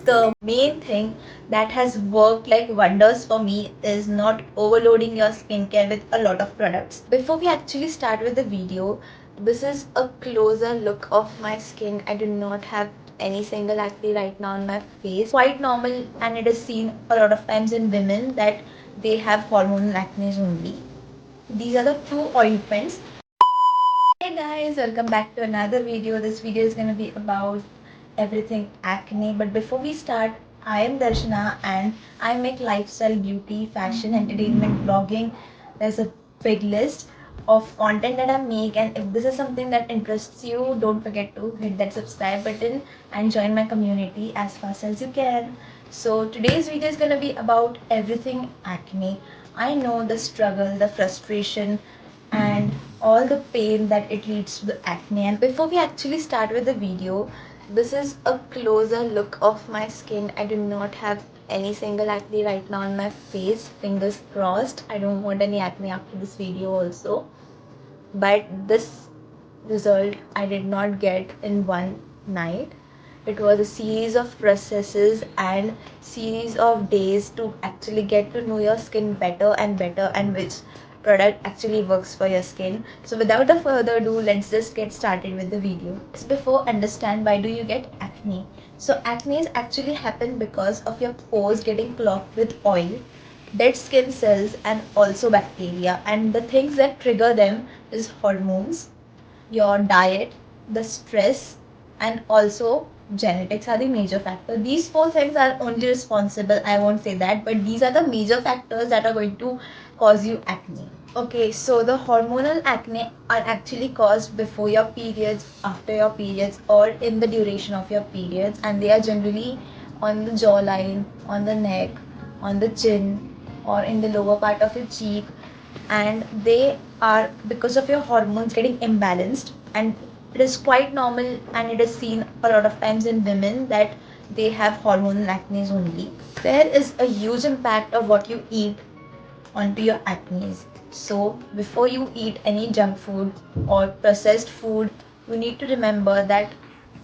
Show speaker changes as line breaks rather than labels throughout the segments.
The main thing that has worked like wonders for me is not overloading your skincare with a lot of products. Before we actually start with the video, this is a closer look of my skin. I do not have any single acne right now on my face. Quite normal, and it is seen a lot of times in women that they have hormonal acne only. These are the two ointments. Hey guys, welcome back to another video. This video is going to be about everything acne. But before we start, I am Darshana and I make lifestyle, beauty, fashion, entertainment, blogging. There's a big list of content that I make, and if this is something that interests you, don't forget to hit that subscribe button and join my community as fast as you can. So today's video is going to be about everything acne. I know the struggle, the frustration, and all the pain that it leads to the acne. And before we actually start with the video, this is a closer look of my skin. I do not have any single acne right now on my face. Fingers crossed. I don't want any acne after this video also. But this result I did not get in one night. It was a series of processes and series of days to actually get to know your skin better and which product actually works for your skin. So without a further ado, let's just get started with the video. Let's before understand why do you get acne. So acne actually happen because of your pores getting clogged with oil, dead skin cells, and also bacteria, and the things that trigger them is hormones, your diet, the stress, and also genetics are the major factor. These four things are only responsible, I won't say that, but these are the major factors that are going to cause you acne. Okay, so the hormonal acne are actually caused before your periods, after your periods, or in the duration of your periods, and they are generally on the jawline, on the neck, on the chin, or in the lower part of your cheek, and they are because of your hormones getting imbalanced. And it is quite normal, and it is seen a lot of times in women that they have hormonal acne only. There is a huge impact of what you eat onto your acne. So before you eat any junk food or processed food, you need to remember that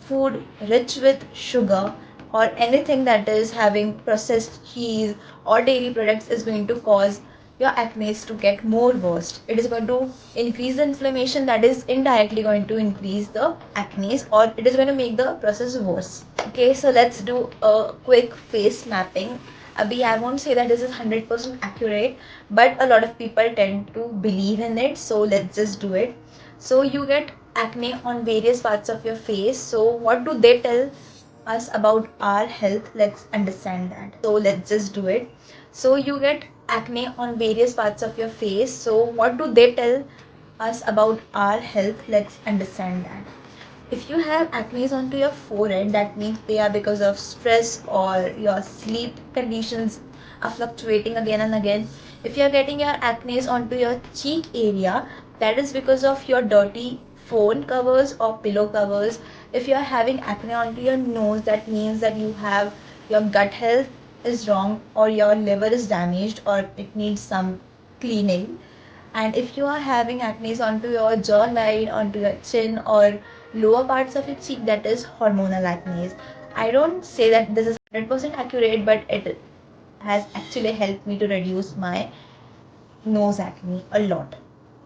food rich with sugar or anything that is having processed cheese or dairy products is going to cause your acne to get more worse. It is going to increase the inflammation, that is indirectly going to increase the acne, or it is going to make the process worse. Okay, so let's do a quick face mapping. Abhi, I won't say that this is 100% accurate, but a lot of people tend to believe in it, so let's just do it. So you get acne on various parts of your face. So what do they tell us about our health? Let's understand that. So let's just do it. So you get acne on various parts of your face. So what do they tell us about our health? Let's understand that. If you have acne onto your forehead, that means they are because of stress or your sleep conditions are fluctuating again and again. If you are getting your acne onto your cheek area, that is because of your dirty phone covers or pillow covers. If you are having acne onto your nose, that means that you have your gut health is wrong, or your liver is damaged, or it needs some cleaning. And if you are having acne onto your jawline, onto your chin, or lower parts of your cheek, that is hormonal acne. I don't say that this is 100% accurate, but it has actually helped me to reduce my nose acne a lot.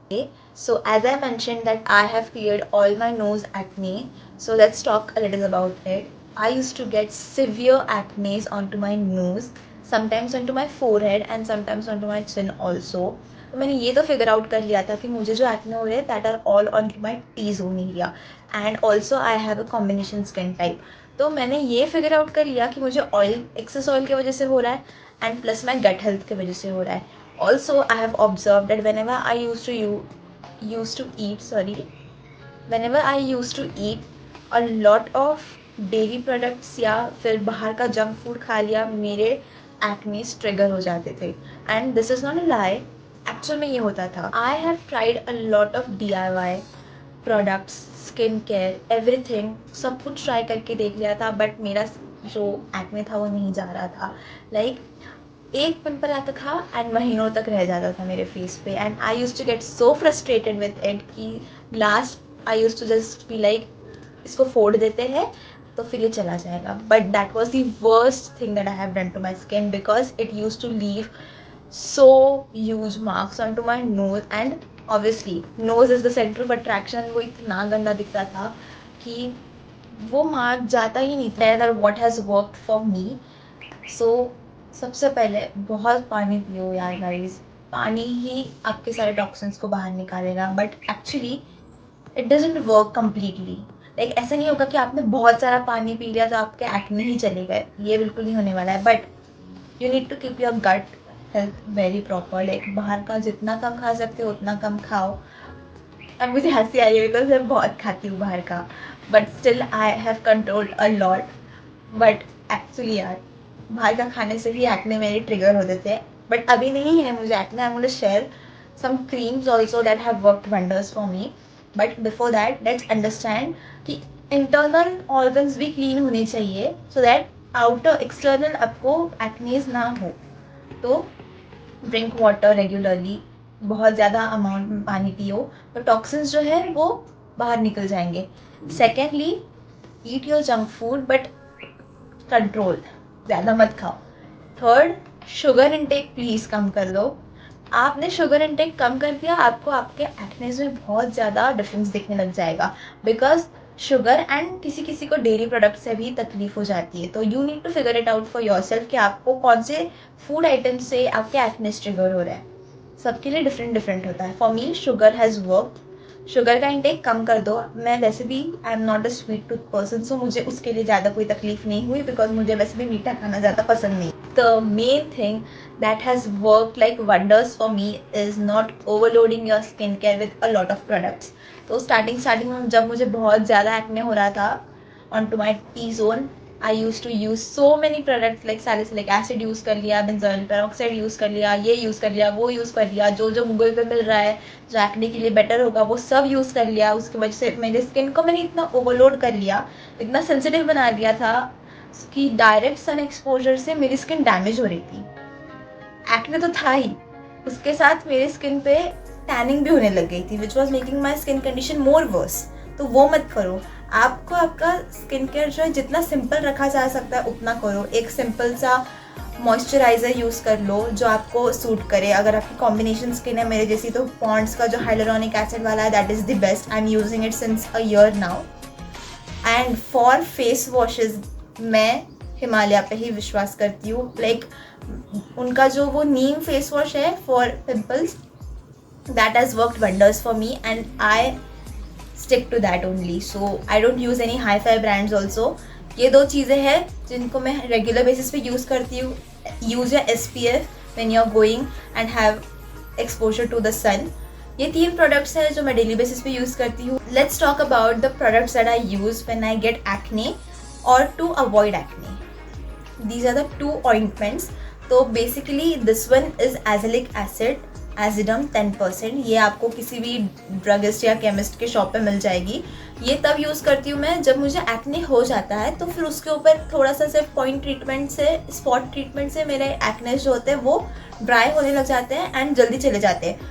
Okay, so as I mentioned that I have cleared all my nose acne, so let's talk a little about it. I used to get severe acne onto my nose, sometimes onto my forehead and sometimes onto my chin also. तो मैंने ये तो figure out कर लिया था कि मुझे जो एक्ने हो रहे हैं that are all on my T zone area, and also I have a combination skin type. तो मैंने ये फिगर आउट कर लिया कि मुझे ऑयल, एक्सेस ऑयल की वजह से हो रहा है, and plus my gut health की वजह से हो रहा है. Also, I have observed that whenever I used to eat a lot of dairy products या फिर बाहर का जंक फूड खा लिया, मेरे एक्नेस ट्रिगर हो जाते थे. And this is not a lie, actual में ये होता था. I have tried a lot of DIY products, skin care, everything, सब कुछ ट्राई करके देख लिया था, बट मेरा जो एक्ने था वो नहीं जा रहा था. लाइक एक पिंपल आता था एंड महीनों तक रह जाता था मेरे फेस पे, and I use to get so frustrated with it कि last I use to just be like इसको फोड़ देते हैं तो फिर ये चला जाएगा. But that was the worst thing that I have done to my skin because it use to leave so huge marks onto my nose, and obviously nose is the center of attraction. वो इतना गंदा दिखता था कि वो mark जाता ही नहीं था. what has worked for me, so सबसे पहले बहुत पानी पियो यार गाइस. पानी ही आपके सारे टॉक्सिन्स को बाहर निकालेगा. But actually it doesn't work completely. Like ऐसा नहीं होगा कि आपने बहुत सारा पानी पी लिया तो आपके एक्ने ही चले गए. ये बिल्कुल नहीं होने वाला है. But you need to keep your gut health very proper. Like बाहर का जितना कम खा सकते हो उतना कम खाओ. अब मुझे हंसी आई है बिकॉज मैं बहुत खाती हूँ बाहर का. But still I have controlled a lot. But actually यार बाहर का खाने से ही एक्ने मेरे ट्रिगर होते थे. बट अभी नहीं है मुझे acne. I am going to share some creams also that have worked wonders for me. But before that, let's understand कि internal organs भी clean होने चाहिए so that outer external आपको acne ना हो. तो ड्रिंक वाटर रेगुलरली, बहुत ज़्यादा अमाउंट में पानी पियो तो टॉक्सिन्स जो है वो बाहर निकल जाएंगे. Secondly, eat your junk food but control, ज़्यादा मत खाओ. थर्ड, शुगर इनटेक प्लीज़ कम कर दो. आपने शुगर इनटेक कम कर दिया, आपको आपके एक्नेस में बहुत ज़्यादा डिफरेंस दिखने लग जाएगा. बिकॉज शुगर एंड किसी किसी को डेयरी प्रोडक्ट से भी तकलीफ हो जाती है. तो you need to figure it out for yourself कि आपको कौन से फूड आइटम से आपके एक्नेस ट्रिगर हो रहा है. सबके लिए डिफरेंट डिफरेंट होता है. For me sugar has work. Sugar का इंटेक कम कर दो. मैं वैसे भी I am not a sweet tooth person, so मुझे उसके लिए ज़्यादा कोई तकलीफ नहीं हुई बिकॉज मुझे वैसे भी मीठा खाना ज़्यादा पसंद नहीं. The main thing that has worked like wonders for me is not overloading your skincare with a lot of products. तो स्टार्टिंग में जब मुझे बहुत ज़्यादा एक्ने हो रहा था on to my T zone, I use to use so many products. Like salicylic acid use कर लिया, बेंजोइल पेरोक्साइड यूज़ कर लिया, ये यूज़ कर लिया, वो यूज़ कर लिया, जो जो गूगल पे मिल रहा है जो एक्ने के लिए बेटर होगा वो सब यूज़ कर लिया. उसकी वजह से मेरे स्किन को मैंने इतना ओवरलोड कर लिया, इतना सेंसिटिव बना दिया था कि डायरेक्ट सन एक्सपोजर से मेरी स्किन डैमेज हो रही थी. एक्ने तो था ही, उसके साथ मेरे स्किन पे टैनिंग भी होने लग गई थी which was making my skin condition more verse. तो वो मत करो. आपको आपका स्किन केयर जो है जितना सिंपल रखा जा सकता है उतना करो. एक सिंपल सा मॉइस्चराइज़र यूज़ कर लो जो आपको सूट करे. अगर आपकी कॉम्बिनेशन स्किन है मेरे जैसी तो पॉन्ड्स का जो हाइलुरोनिक एसिड वाला है that is the best. I am using it since a year now. And for face washes मैं हिमालय पे ही विश्वास करती हूँ. लाइक उनका जो वो नीम फेस वॉश है for pimples that has worked wonders for me and I stick to that only. So I don't use any hi fi brands also. ये दो चीज़ें हैं जिनको मैं रेगुलर बेसिस पे यूज़ करती हूँ. Use your SPF when you are going and have exposure to the sun. ये 3 प्रोडक्ट्स हैं जो मैं डेली बेसिस पे यूज़ करती हूँ. Let's talk about the products that I use when I get acne और to avoid acne. These are the 2 ointments. तो basically this one is azelaic acid Aziderm 10%. ये आपको किसी भी ड्रगिस्ट या केमिस्ट के शॉप पे मिल जाएगी. ये तब यूज़ करती हूँ मैं जब मुझे एक्ने हो जाता है तो फिर उसके ऊपर थोड़ा सा सिर्फ पॉइंट ट्रीटमेंट से, स्पॉट ट्रीटमेंट से मेरे एक्नेस जो होते हैं वो ड्राई होने लग जाते हैं एंड जल्दी चले जाते हैं.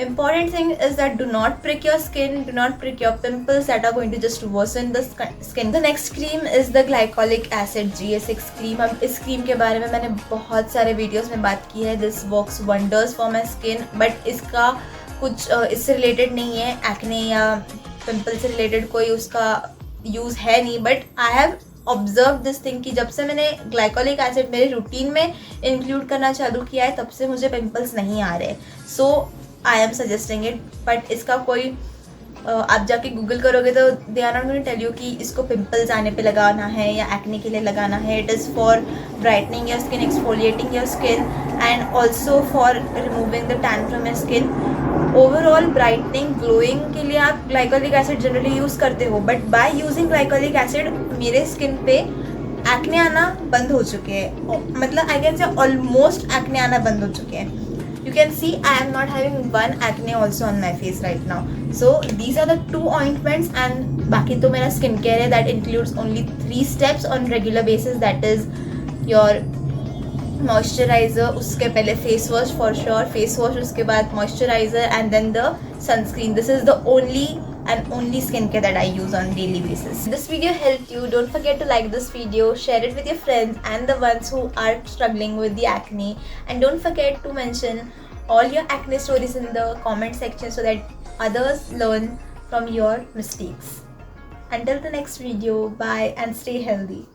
Important thing is that do not prick your skin, do not prick your pimples that are going to just worsen the skin. The next cream is the glycolic acid GA6 cream. अब इस cream के बारे में मैंने बहुत सारे videos में बात की है. This works wonders for my skin, but इसका कुछ इससे रिलेटेड नहीं है, एक्ने या पिम्पल से रिलेटेड कोई उसका यूज़ है नहीं. But I have observe this thing कि जब से मैंने ग्लाइकोलिक एसिड मेरे रूटीन में इंक्लूड करना चालू किया है तब से मुझे पिम्पल्स नहीं आ रहे. So I am suggesting it. But इसका कोई आप जाके गूगल करोगे तो they are not going to tell you कि इसको पिंपल्स आने पे लगाना है या एक्ने के लिए लगाना है. It is for brightening your skin, exfoliating your skin and also for removing the tan from your skin. Overall brightening, glowing के लिए आप ग्लाइकोलिक एसिड जनरली यूज़ करते हो. But by using glycolic acid मेरे स्किन पे acne आना बंद हो चुके हैं. मतलब I can say almost acne आना बंद हो चुके हैं. You can see I am not having one acne also on my face right now. So these are the 2 ointments and बाकी तो मेरा skin care है that includes only 3 steps on regular basis. That is your moisturizer, उसके पहले face wash for sure, face wash उसके बाद moisturizer and then the sunscreen. This is the only and only skincare that I use on daily basis. If this video helped you, don't forget to like this video, share it with your friends and the ones who are struggling with the acne, and don't forget to mention all your acne stories in the comment section so that others learn from your mistakes. Until the next video, bye and stay healthy.